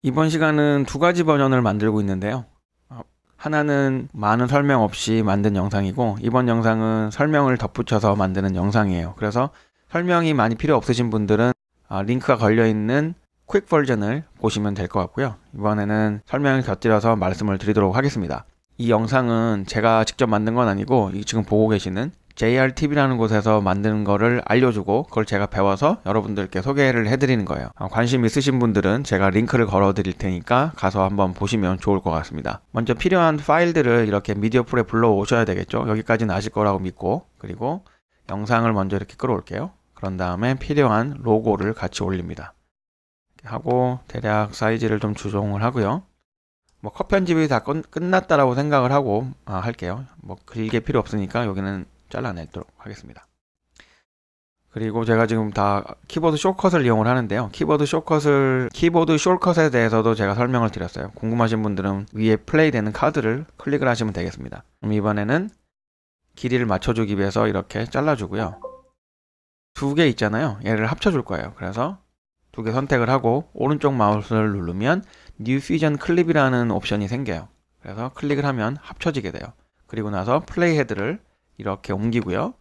이번 시간은 두 가지 버전을 만들고 있는데요. 하나는 많은 설명 없이 만든 영상이고, 이번 영상은 설명을 덧붙여서 만드는 영상이에요. 그래서 설명이 많이 필요 없으신 분들은 링크가 걸려있는 퀵 버전을 보시면 될 것 같고요. 이번에는 설명을 곁들여서 말씀을 드리도록 하겠습니다. 이 영상은 제가 직접 만든 건 아니고 지금 보고 계시는 JRTV라는 곳에서 만드는 거를 알려주고 그걸 제가 배워서 여러분들께 소개를 해드리는 거예요. 관심 있으신 분들은 제가 링크를 걸어 드릴 테니까 가서 한번 보시면 좋을 것 같습니다. 먼저 필요한 파일들을 이렇게 미디어 풀에 불러 오셔야 되겠죠. 여기까지는 아실 거라고 믿고, 그리고 영상을 먼저 이렇게 끌어올게요. 그런 다음에 필요한 로고를 같이 올립니다. 이렇게 하고 대략 사이즈를 좀 조정을 하고요. 뭐 컷 편집이 다 끝났다라고 생각을 하고 할게요. 뭐 길게 필요 없으니까 여기는 잘라내도록 하겠습니다. 그리고 제가 지금 다 키보드 숏컷을 이용을 하는데요. 키보드 숏컷에 대해서도 제가 설명을 드렸어요. 궁금하신 분들은 위에 플레이 되는 카드를 클릭을 하시면 되겠습니다. 그럼 이번에는 길이를 맞춰주기 위해서 이렇게 잘라주고요. 두 개 있잖아요. 얘를 합쳐줄 거예요. 그래서 두 개 선택을 하고 오른쪽 마우스를 누르면 New Fusion Clip이라는 옵션이 생겨요. 그래서 클릭을 하면 합쳐지게 돼요. 그리고 나서 플레이 헤드를 이렇게 옮기고요.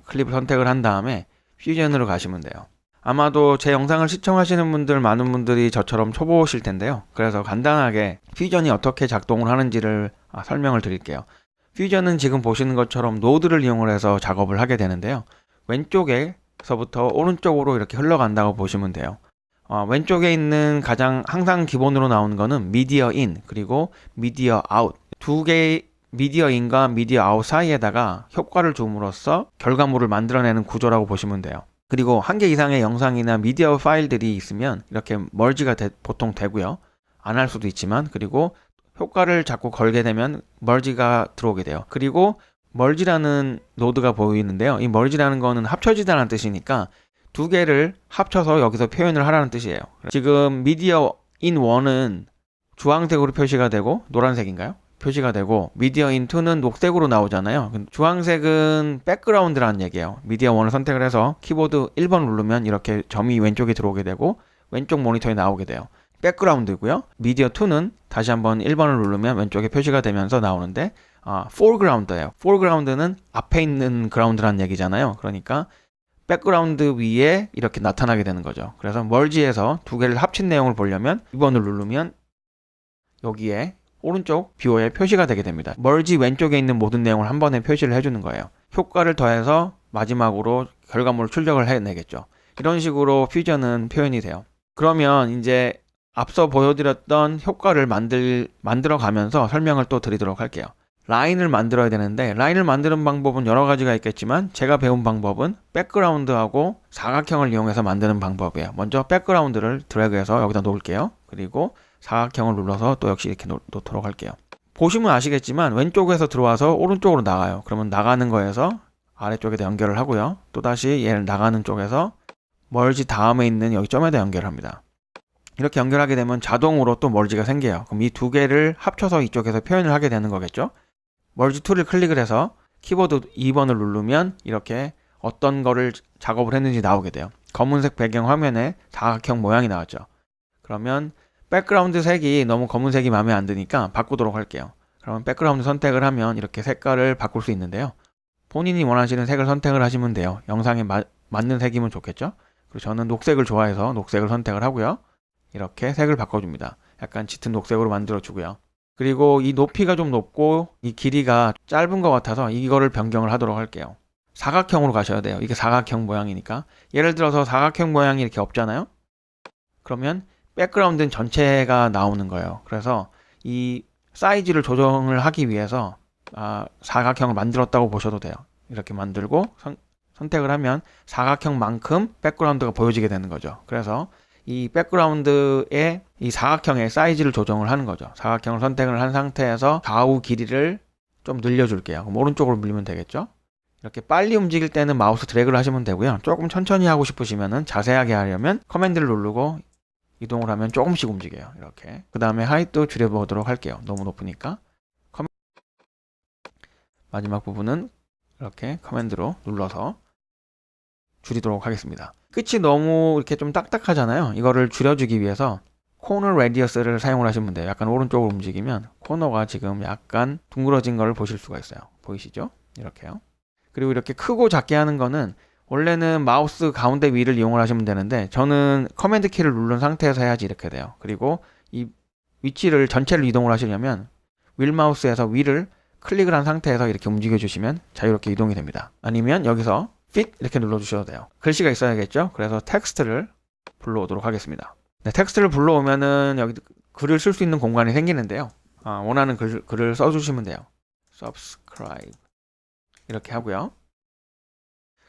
클립을 선택을 한 다음에 퓨전으로 가시면 돼요. 아마도 제 영상을 시청하시는 분들 많은 분들이 저처럼 초보실 텐데요. 그래서 간단하게 퓨전이 어떻게 작동을 하는지를 설명을 드릴게요. 퓨전은 지금 보시는 것처럼 노드를 이용을 해서 작업을 하게 되는데요. 왼쪽에서부터 오른쪽으로 이렇게 흘러간다고 보시면 돼요. 왼쪽에 있는 가장 항상 기본으로 나오는 거는 미디어 인 그리고 미디어 아웃 두 개의 미디어 인과 미디어 아웃 사이에다가 효과를 줌으로써 결과물을 만들어내는 구조라고 보시면 돼요. 그리고 한 개 이상의 영상이나 미디어 파일들이 있으면 이렇게 멀지가 보통 되고요. 안 할 수도 있지만, 그리고 효과를 자꾸 걸게 되면 멀지가 들어오게 돼요. 그리고 멀지라는 노드가 보이는데요. 이 멀지라는 거는 합쳐지다는 뜻이니까 두 개를 합쳐서 여기서 표현을 하라는 뜻이에요. 지금 미디어 인 1은 주황색으로 표시가 되고 노란색인가요? 표시가 되고 미디어 인 2는 녹색으로 나오잖아요. 주황색은 백그라운드라는 얘기예요. 미디어 1을 선택을 해서 키보드 1번 누르면 이렇게 점이 왼쪽에 들어오게 되고 왼쪽 모니터에 나오게 돼요. 백그라운드고요. 미디어 2는 다시 한번 1번을 누르면 왼쪽에 표시가 되면서 나오는데 foreground예요. foreground는 앞에 있는 그라운드라는 얘기잖아요. 그러니까 백그라운드 위에 이렇게 나타나게 되는 거죠. 그래서 멀지에서 두 개를 합친 내용을 보려면 2번을 누르면 여기에 오른쪽 뷰어에 표시가 되게 됩니다. 멀지 왼쪽에 있는 모든 내용을 한 번에 표시를 해주는 거예요. 효과를 더해서 마지막으로 결과물을 출력을 해내겠죠. 이런 식으로 퓨전은 표현이 돼요. 그러면 이제 앞서 보여드렸던 효과를 만들어 가면서 설명을 또 드리도록 할게요. 라인을 만들어야 되는데 라인을 만드는 방법은 여러 가지가 있겠지만 제가 배운 방법은 백그라운드하고 사각형을 이용해서 만드는 방법이에요. 먼저 백그라운드를 드래그해서 여기다 놓을게요. 그리고 사각형을 눌러서 또 역시 이렇게 놓도록 할게요. 보시면 아시겠지만 왼쪽에서 들어와서 오른쪽으로 나가요. 그러면 나가는 거에서 아래쪽에다 연결을 하고요. 또다시 얘를 나가는 쪽에서 멀지 다음에 있는 여기 점에다 연결을 합니다. 이렇게 연결하게 되면 자동으로 또 멀지가 생겨요. 그럼 이 두 개를 합쳐서 이쪽에서 표현을 하게 되는 거겠죠. 멀지 툴을 클릭을 해서 키보드 2번을 누르면 이렇게 어떤 거를 작업을 했는지 나오게 돼요. 검은색 배경 화면에 사각형 모양이 나왔죠. 그러면 백그라운드 색이 너무 검은색이 마음에 안 드니까 바꾸도록 할게요. 그러면 백그라운드 선택을 하면 이렇게 색깔을 바꿀 수 있는데요. 본인이 원하시는 색을 선택을 하시면 돼요. 영상에 맞는 색이면 좋겠죠. 그리고 저는 녹색을 좋아해서 녹색을 선택을 하고요. 이렇게 색을 바꿔줍니다. 약간 짙은 녹색으로 만들어주고요. 그리고 이 높이가 좀 높고 이 길이가 짧은 것 같아서 이거를 변경을 하도록 할게요. 사각형으로 가셔야 돼요. 이게 사각형 모양이니까. 예를 들어서 사각형 모양이 이렇게 없잖아요. 그러면 백그라운드는 전체가 나오는 거예요. 그래서 이 사이즈를 조정을 하기 위해서 사각형을 만들었다고 보셔도 돼요. 이렇게 만들고 선택을 하면 사각형만큼 백그라운드가 보여지게 되는 거죠. 그래서 이 백그라운드의 이 사각형의 사이즈를 조정을 하는 거죠. 사각형을 선택을 한 상태에서 좌우 길이를 좀 늘려줄게요. 그럼 오른쪽으로 밀면 되겠죠. 이렇게 빨리 움직일 때는 마우스 드래그를 하시면 되고요. 조금 천천히 하고 싶으시면 자세하게 하려면 커맨드를 누르고 이동을 하면 조금씩 움직여요. 이렇게. 그 다음에 하이트 줄여보도록 할게요. 너무 높으니까. 마지막 부분은 이렇게 커맨드로 눌러서 줄이도록 하겠습니다. 끝이 너무 이렇게 좀 딱딱하잖아요. 이거를 줄여주기 위해서 코너 레디어스를 사용을 하시면 돼요. 약간 오른쪽으로 움직이면 코너가 지금 약간 둥그러진 걸 보실 수가 있어요. 보이시죠? 이렇게요. 그리고 이렇게 크고 작게 하는 거는 원래는 마우스 가운데 위를 이용을 하시면 되는데 저는 커맨드 키를 누른 상태에서 해야지 이렇게 돼요. 그리고 이 위치를 전체를 이동을 하시려면 윌 마우스에서 위를 클릭을 한 상태에서 이렇게 움직여 주시면 자유롭게 이동이 됩니다. 아니면 여기서 Fit 이렇게 눌러 주셔도 돼요. 글씨가 있어야겠죠? 그래서 텍스트를 불러오도록 하겠습니다. 네, 텍스트를 불러오면은 여기 글을 쓸 수 있는 공간이 생기는데요. 원하는 글을 써주시면 돼요. subscribe 이렇게 하고요.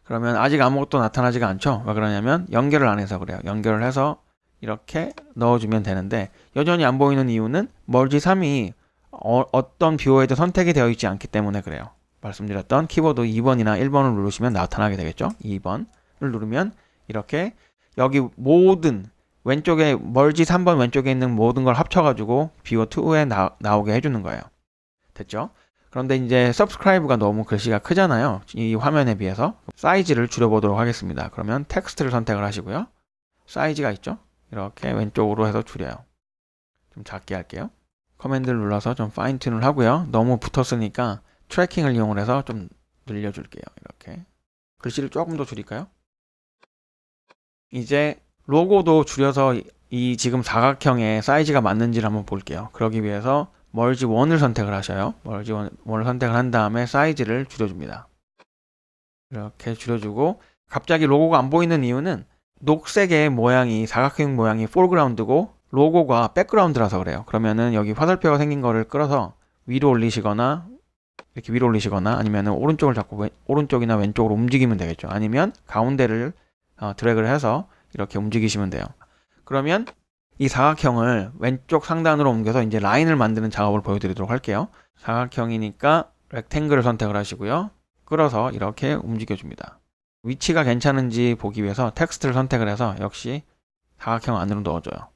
그러면 아직 아무것도 나타나지가 않죠? 왜 그러냐면 연결을 안 해서 그래요. 연결을 해서 이렇게 넣어주면 되는데 여전히 안 보이는 이유는 멀지 3이 어떤 뷰어에도 선택이 되어 있지 않기 때문에 그래요. 말씀드렸던 키보드 2번이나 1번을 누르시면 나타나게 되겠죠? 2번을 누르면 이렇게 여기 모든 왼쪽에 멀지 3번 왼쪽에 있는 모든 걸 합쳐가지고 뷰어 2에 나오게 해주는 거예요. 됐죠? 그런데 이제 subscribe가 너무 글씨가 크잖아요. 이 화면에 비해서 사이즈를 줄여보도록 하겠습니다. 그러면 텍스트를 선택을 하시고요. 사이즈가 있죠? 이렇게 왼쪽으로 해서 줄여요. 좀 작게 할게요. 커맨드를 눌러서 좀 파인 튠을 하고요. 너무 붙었으니까 트래킹을 이용을 해서 좀 늘려줄게요. 이렇게 글씨를 조금 더 줄일까요? 이제 로고도 줄여서 이 지금 사각형의 사이즈가 맞는지를 한번 볼게요. 그러기 위해서 멀지 1을 선택을 하셔요. 멀지 1을 선택을 한 다음에 사이즈를 줄여줍니다. 이렇게 줄여주고 갑자기 로고가 안 보이는 이유는 녹색의 모양이 사각형 모양이 포그라운드고 로고가 백그라운드라서 그래요. 그러면은 여기 화살표가 생긴 거를 끌어서 위로 올리시거나 이렇게 위로 올리시거나 아니면 오른쪽을 잡고 오른쪽이나 왼쪽으로 움직이면 되겠죠. 아니면 가운데를 드래그를 해서 이렇게 움직이시면 돼요. 그러면 이 사각형을 왼쪽 상단으로 옮겨서 이제 라인을 만드는 작업을 보여드리도록 할게요. 사각형이니까 렉탱글을 선택을 하시고요. 끌어서 이렇게 움직여줍니다. 위치가 괜찮은지 보기 위해서 텍스트를 선택을 해서 역시 사각형 안으로 넣어줘요.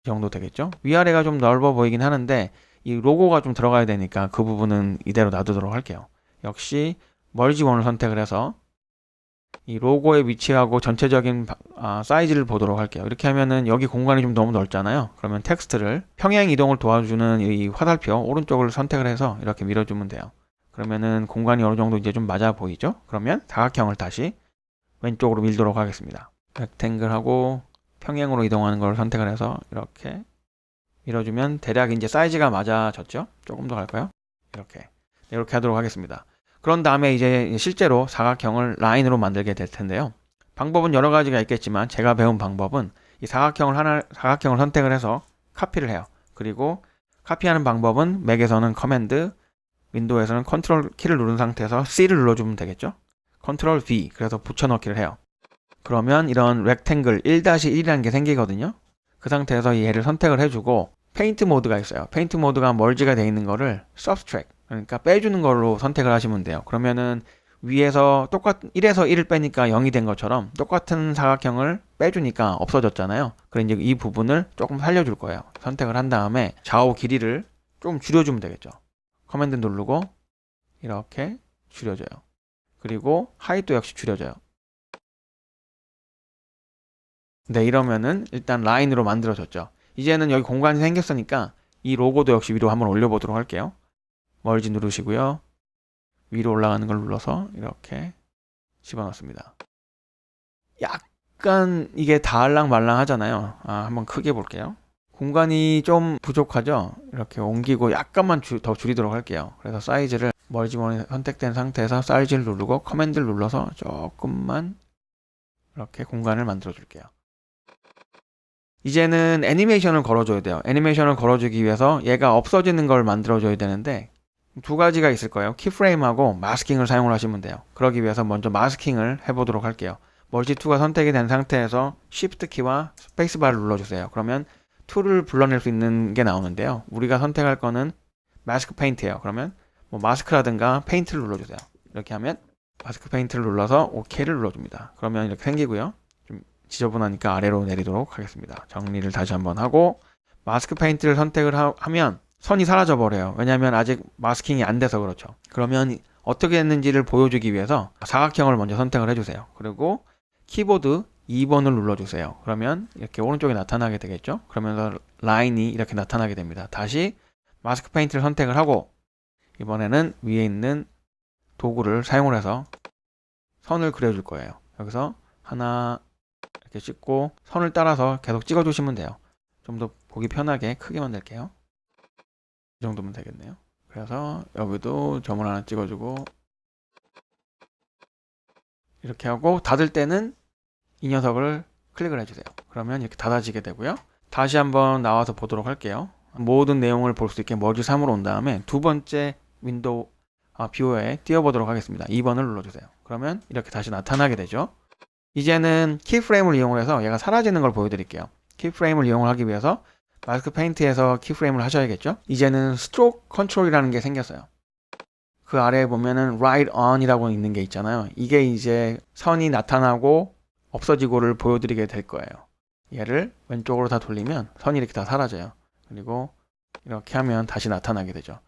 이 정도 되겠죠? 위아래가 좀 넓어 보이긴 하는데 이 로고가 좀 들어가야 되니까 그 부분은 이대로 놔두도록 할게요. 역시 멀지 1을 선택을 해서 이 로고의 위치하고 전체적인 사이즈를 보도록 할게요. 이렇게 하면은 여기 공간이 좀 너무 넓잖아요. 그러면 텍스트를 평행 이동을 도와주는 이 화살표 오른쪽을 선택을 해서 이렇게 밀어주면 돼요. 그러면은 공간이 어느 정도 이제 좀 맞아 보이죠? 그러면 사각형을 다시 왼쪽으로 밀도록 하겠습니다. 렉탱글하고 평행으로 이동하는 걸 선택을 해서 이렇게 밀어주면 대략 이제 사이즈가 맞아졌죠? 조금 더 갈까요? 이렇게 하도록 하겠습니다. 그런 다음에 이제 실제로 사각형을 라인으로 만들게 될 텐데요. 방법은 여러 가지가 있겠지만 제가 배운 방법은 이 사각형을 선택을 해서 카피를 해요. 그리고 카피하는 방법은 맥에서는 커맨드, 윈도우에서는 컨트롤 키를 누른 상태에서 C를 눌러주면 되겠죠? 컨트롤 V, 그래서 붙여넣기를 해요. 그러면 이런 렉탱글 1-1이라는 게 생기거든요. 그 상태에서 얘를 선택을 해주고 페인트 모드가 있어요. 페인트 모드가 멀지가 되어 있는 거를 subtract, 그러니까 빼주는 걸로 선택을 하시면 돼요. 그러면은 위에서 1에서 1을 빼니까 0이 된 것처럼 똑같은 사각형을 빼주니까 없어졌잖아요. 그래서 이제 이 부분을 조금 살려줄 거예요. 선택을 한 다음에 좌우 길이를 좀 줄여주면 되겠죠. 커맨드 누르고 이렇게 줄여줘요. 그리고 하이도 역시 줄여줘요. 네, 이러면은 일단 라인으로 만들어졌죠. 이제는 여기 공간이 생겼으니까 이 로고도 역시 위로 한번 올려보도록 할게요. 멀지 누르시고요. 위로 올라가는 걸 눌러서 이렇게 집어넣습니다. 약간 이게 다알랑말랑 하잖아요. 한번 크게 볼게요. 공간이 좀 부족하죠? 이렇게 옮기고 약간만 더 줄이도록 할게요. 그래서 사이즈를 멀지 선택된 상태에서 사이즈를 누르고 커맨드를 눌러서 조금만 이렇게 공간을 만들어 줄게요. 이제는 애니메이션을 걸어줘야 돼요. 애니메이션을 걸어주기 위해서 얘가 없어지는 걸 만들어줘야 되는데 두 가지가 있을 거예요. 키프레임하고 마스킹을 사용을 하시면 돼요. 그러기 위해서 먼저 마스킹을 해보도록 할게요. 멀지2가 선택이 된 상태에서 Shift 키와 스페이스바를 눌러주세요. 그러면 2를 불러낼 수 있는 게 나오는데요. 우리가 선택할 거는 마스크 페인트예요. 그러면 뭐 마스크라든가 페인트를 눌러주세요. 이렇게 하면 마스크 페인트를 눌러서 OK를 눌러줍니다. 그러면 이렇게 생기고요. 좀 지저분하니까 아래로 내리도록 하겠습니다. 정리를 다시 한번 하고 마스크 페인트를 선택을 하면 선이 사라져 버려요. 왜냐하면 아직 마스킹이 안 돼서 그렇죠. 그러면 어떻게 했는지를 보여주기 위해서 사각형을 먼저 선택을 해주세요. 그리고 키보드 2번을 눌러주세요. 그러면 이렇게 오른쪽에 나타나게 되겠죠. 그러면서 라인이 이렇게 나타나게 됩니다. 다시 마스크 페인트를 선택을 하고 이번에는 위에 있는 도구를 사용을 해서 선을 그려줄 거예요. 여기서 하나 이렇게 찍고 선을 따라서 계속 찍어주시면 돼요. 좀 더 보기 편하게 크게 만들게요. 이 정도면 되겠네요. 그래서 여기도 점을 하나 찍어주고 이렇게 하고 닫을 때는 이 녀석을 클릭을 해주세요. 그러면 이렇게 닫아지게 되고요. 다시 한번 나와서 보도록 할게요. 모든 내용을 볼 수 있게 머지 3으로 온 다음에 두 번째 윈도우 뷰어에 띄워보도록 하겠습니다. 2번을 눌러주세요. 그러면 이렇게 다시 나타나게 되죠. 이제는 키프레임을 이용해서 얘가 사라지는 걸 보여드릴게요. 키프레임을 이용하기 위해서 마스크 페인트에서 키프레임을 하셔야겠죠. 이제는 스트로크 컨트롤이라는 게 생겼어요. 그 아래에 보면은 Right On이라고 있는 게 있잖아요. 이게 이제 선이 나타나고 없어지고를 보여드리게 될 거예요. 얘를 왼쪽으로 다 돌리면 선이 이렇게 다 사라져요. 그리고 이렇게 하면 다시 나타나게 되죠.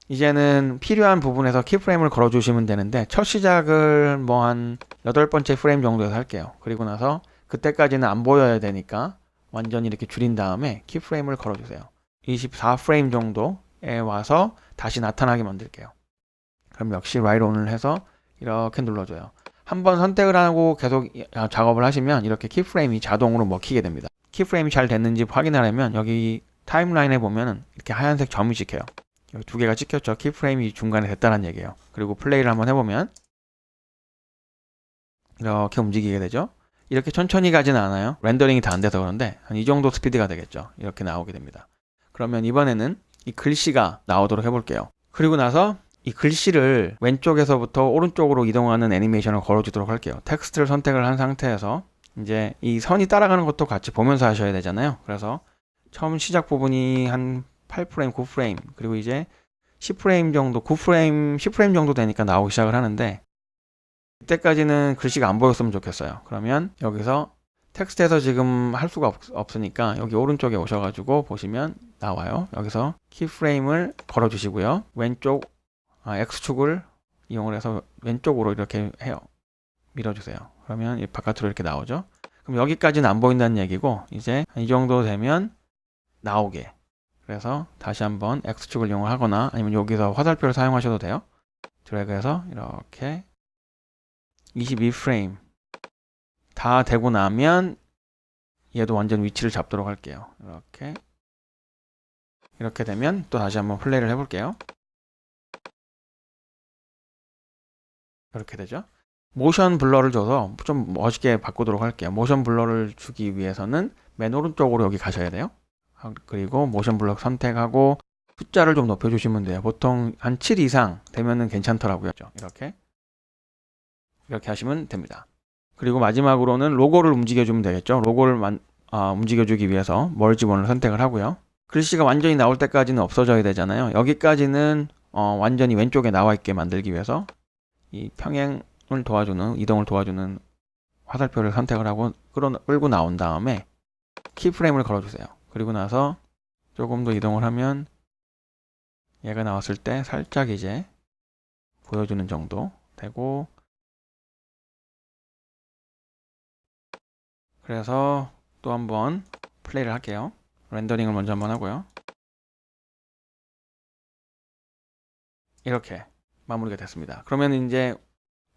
이제는 필요한 부분에서 키프레임을 걸어주시면 되는데 첫 시작을 뭐 한 8번째 프레임 정도에서 할게요. 그리고 나서 그때까지는 안 보여야 되니까 완전히 이렇게 줄인 다음에 키프레임을 걸어주세요. 24프레임 정도에 와서 다시 나타나게 만들게요. 그럼 역시 Right On을 해서 이렇게 눌러줘요. 한번 선택을 하고 계속 작업을 하시면 이렇게 키프레임이 자동으로 먹히게 됩니다. 키프레임이 잘 됐는지 확인하려면 여기 타임라인에 보면은 이렇게 하얀색 점이 찍혀요. 여기 두 개가 찍혔죠. 키프레임이 중간에 됐다는 얘기예요. 그리고 플레이를 한번 해보면 이렇게 움직이게 되죠. 이렇게 천천히 가지는 않아요. 렌더링이 다 안 돼서 그런데 한 이 정도 스피드가 되겠죠. 이렇게 나오게 됩니다. 그러면 이번에는 이 글씨가 나오도록 해볼게요. 그리고 나서 이 글씨를 왼쪽에서부터 오른쪽으로 이동하는 애니메이션을 걸어주도록 할게요. 텍스트를 선택을 한 상태에서 이제 이 선이 따라가는 것도 같이 보면서 하셔야 되잖아요. 그래서 처음 시작 부분이 한 8프레임, 9프레임, 그리고 이제 10프레임 정도, 9프레임, 10프레임 정도 되니까 나오기 시작을 하는데 그때까지는 글씨가 안 보였으면 좋겠어요. 그러면 여기서 텍스트에서 지금 할 수가 없으니까 여기 오른쪽에 오셔가지고 보시면 나와요. 여기서 키프레임을 걸어주시고요. 왼쪽 X축을 이용을 해서 왼쪽으로 이렇게 해요. 밀어주세요. 그러면 바깥으로 이렇게 나오죠. 그럼 여기까지는 안 보인다는 얘기고 이제 이 정도 되면 나오게. 그래서 다시 한번 X축을 이용을 하거나 아니면 여기서 화살표를 사용하셔도 돼요. 드래그해서 이렇게 22프레임 다 되고 나면 얘도 완전 위치를 잡도록 할게요. 이렇게 되면 또 다시 한번 플레이를 해볼게요. 이렇게 되죠. 모션 블러를 줘서 좀 멋있게 바꾸도록 할게요. 모션 블러를 주기 위해서는 맨 오른쪽으로 여기 가셔야 돼요. 그리고 모션 블러 선택하고 숫자를 좀 높여주시면 돼요. 보통 한 7 이상 되면은 괜찮더라고요. 이렇게 하시면 됩니다. 그리고 마지막으로는 로고를 움직여주면 되겠죠. 로고를 움직여주기 위해서 멀지본을 선택을 하고요. 글씨가 완전히 나올 때까지는 없어져야 되잖아요. 여기까지는 완전히 왼쪽에 나와 있게 만들기 위해서 이 평행을 도와주는, 이동을 도와주는 화살표를 선택을 하고 끌고 나온 다음에 키프레임을 걸어주세요. 그리고 나서 조금 더 이동을 하면 얘가 나왔을 때 살짝 이제 보여주는 정도 되고, 그래서 또 한번 플레이를 할게요. 렌더링을 먼저 한번 하고요. 이렇게 마무리가 됐습니다. 그러면 이제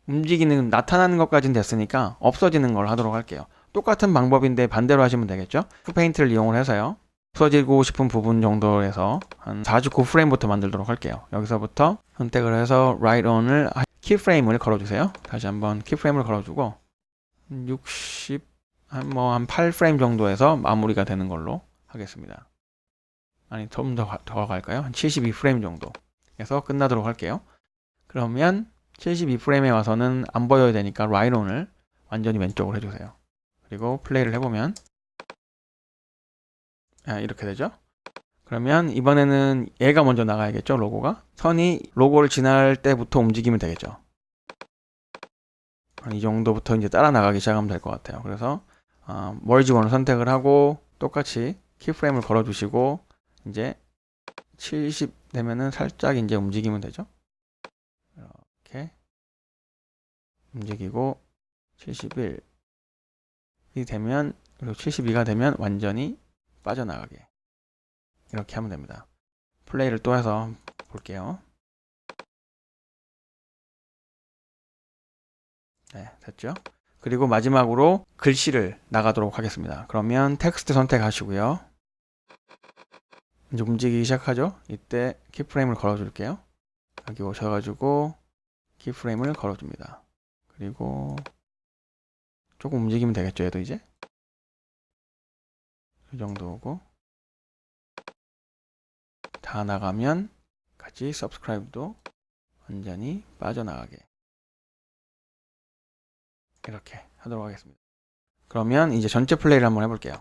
움직이는, 나타나는 것까지는 됐으니까 없어지는 걸 하도록 할게요. 똑같은 방법인데 반대로 하시면 되겠죠. 페인트를 이용을 해서요. 없어지고 싶은 부분 정도에서 한 49프레임부터 만들도록 할게요. 여기서부터 선택을 해서 Right On을 키프레임을 걸어주세요. 다시 한번 키프레임을 걸어주고 60, 한 8프레임 정도에서 마무리가 되는 걸로 하겠습니다. 아니, 좀 더 갈까요? 한 72프레임 정도 해서 끝나도록 할게요. 그러면 72프레임에 와서는 안 보여야 되니까 Right On을 완전히 왼쪽으로 해주세요. 그리고 플레이를 해보면 이렇게 되죠. 그러면 이번에는 얘가 먼저 나가야겠죠. 로고가. 선이 로고를 지날 때부터 움직이면 되겠죠. 이 정도부터 이제 따라 나가기 시작하면 될 것 같아요. 그래서 멀지본을 선택을 하고 똑같이 키프레임을 걸어주시고 이제 70 되면은 살짝 이제 움직이면 되죠. 이렇게 움직이고 71 되면, 그리고 72가 되면 완전히 빠져나가게. 이렇게 하면 됩니다. 플레이를 또 해서 볼게요. 네, 됐죠? 그리고 마지막으로 글씨를 나가도록 하겠습니다. 그러면 텍스트 선택하시고요. 이제 움직이기 시작하죠? 이때 키프레임을 걸어줄게요. 여기 오셔가지고 키프레임을 걸어줍니다. 그리고 조금 움직이면 되겠죠, 얘도 이제? 이 정도고. 다 나가면 같이 subscribe도 완전히 빠져나가게. 이렇게 하도록 하겠습니다. 그러면 이제 전체 플레이를 한번 해볼게요.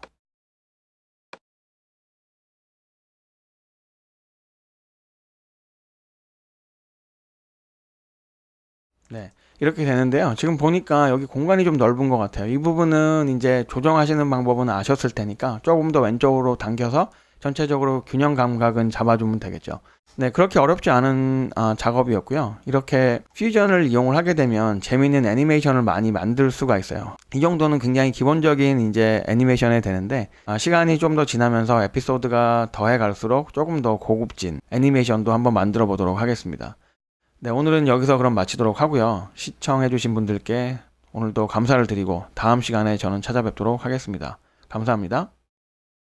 네, 이렇게 되는데요. 지금 보니까 여기 공간이 좀 넓은 것 같아요. 이 부분은 이제 조정하시는 방법은 아셨을 테니까 조금 더 왼쪽으로 당겨서 전체적으로 균형 감각은 잡아주면 되겠죠. 네, 그렇게 어렵지 않은 작업이었고요. 이렇게 퓨전을 이용을 하게 되면 재미있는 애니메이션을 많이 만들 수가 있어요. 이 정도는 굉장히 기본적인 이제 애니메이션이 되는데 시간이 좀 더 지나면서 에피소드가 더해 갈수록 조금 더 고급진 애니메이션도 한번 만들어 보도록 하겠습니다. 네, 오늘은 여기서 그럼 마치도록 하고요. 시청해주신 분들께 오늘도 감사를 드리고 다음 시간에 저는 찾아뵙도록 하겠습니다. 감사합니다.